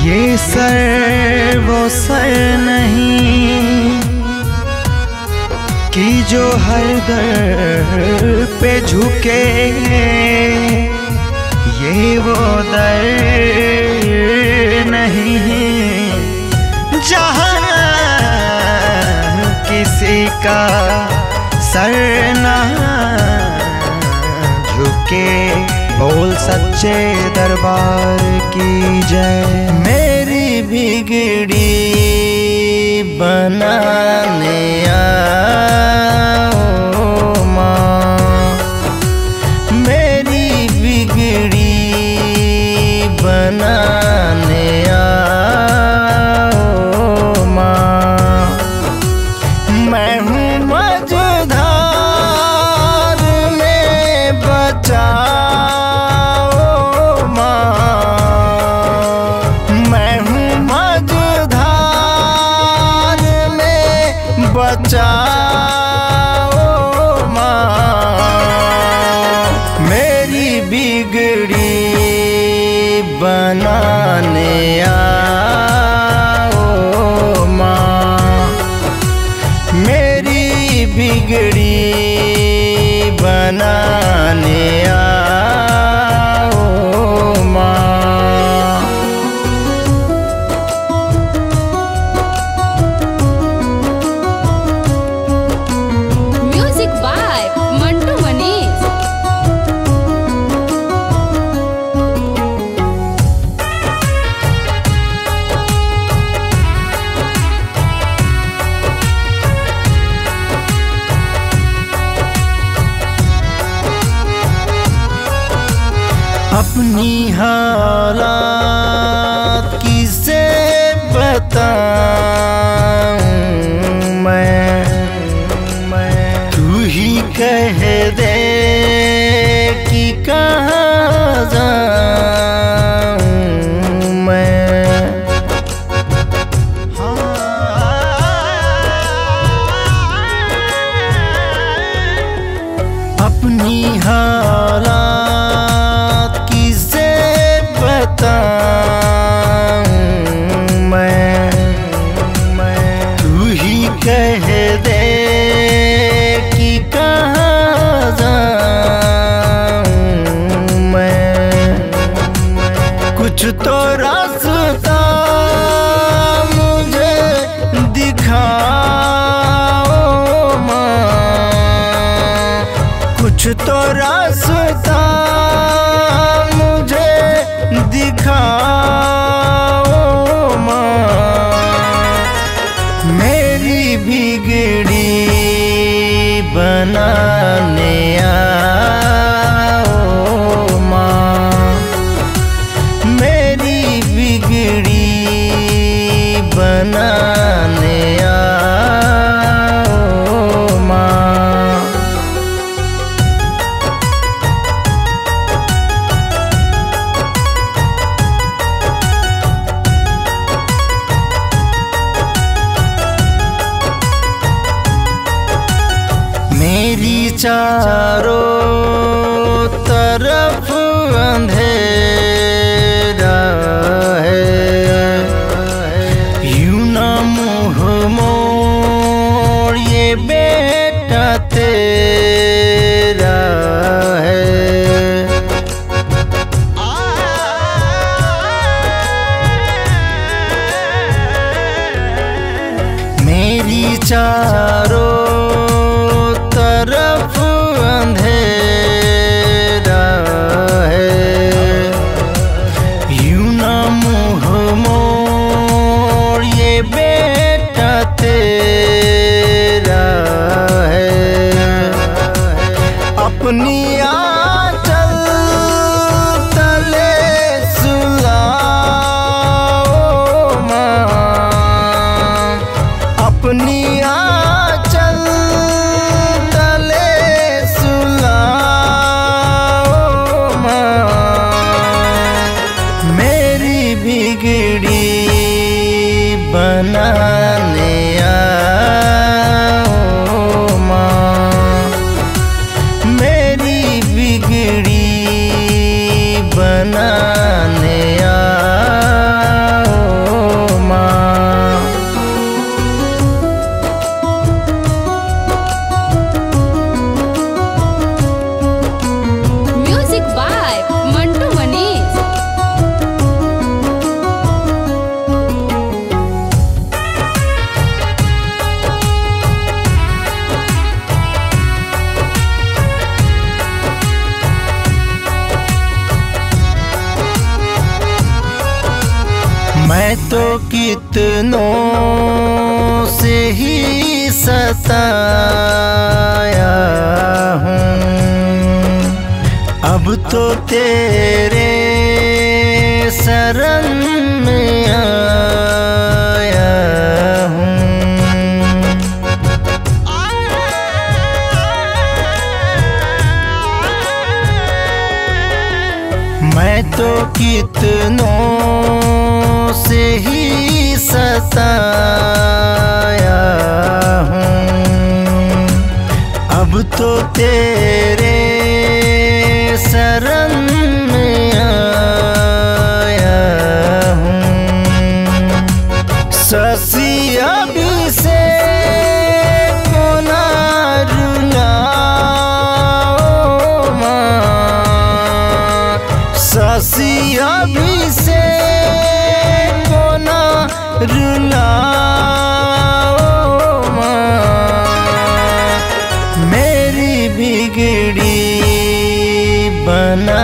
ये सर वो सर नहीं कि जो हर दर पे झुके, ये वो दर नहीं जहाँ किसी का सर ना झुके। बोल सच्चे दरबार की जय। मेरी बिगड़ी बनाने आओ माँ, मेरी बिगड़ी बनाने आओ माँ। मैं हूँ मझधार में बचा, बचाओ माँ। मेरी बिगड़ी बनाने आओ माँ, मेरी बिगड़ी बनाने आओ माँ। अपनी हालात किसे बताऊं मैं, तू ही कह दे कि कहाँ जाऊं मैं। अपनी हालात किसे बताऊं मैं, तू ही कह दे कि कहाँ जाऊं मैं। कुछ तो रास्ता मुझे दिखाओ माँ, कुछ तो रास्ता मुझे दिखाओ माँ। मेरी बिगड़ी बनाने आओ माँ, मेरी बिगड़ी बनाने आओ माँ। मेरी चारों तरफ अंधेरा है, यूं ना मुँह मोड़ ये बेटा तेरा है। मेरी चारों तरफ अंधेरा है, यूं ना मुँह मोड़ ये बेटा तेरा है। अपनी आंचल तले सुलाओ माँ, अपनी आंचल तले सुलाओ माँ। मेरी बिगड़ी बनाने आओ माँ, मेरी बिगड़ी बनाने आओ मैं तो कितनों से ही सताया हूँ, अब तो तेरे शरण में आया हूँ। मैं तो कितनों से ही सताया हूँ, अब तो तेरे शरण में आया हूँ। शशि अभिषेक को ना रुलाओ माँ, शशि अभिषेक को ना रुलाओ माँ, मेरी बिगड़ी बना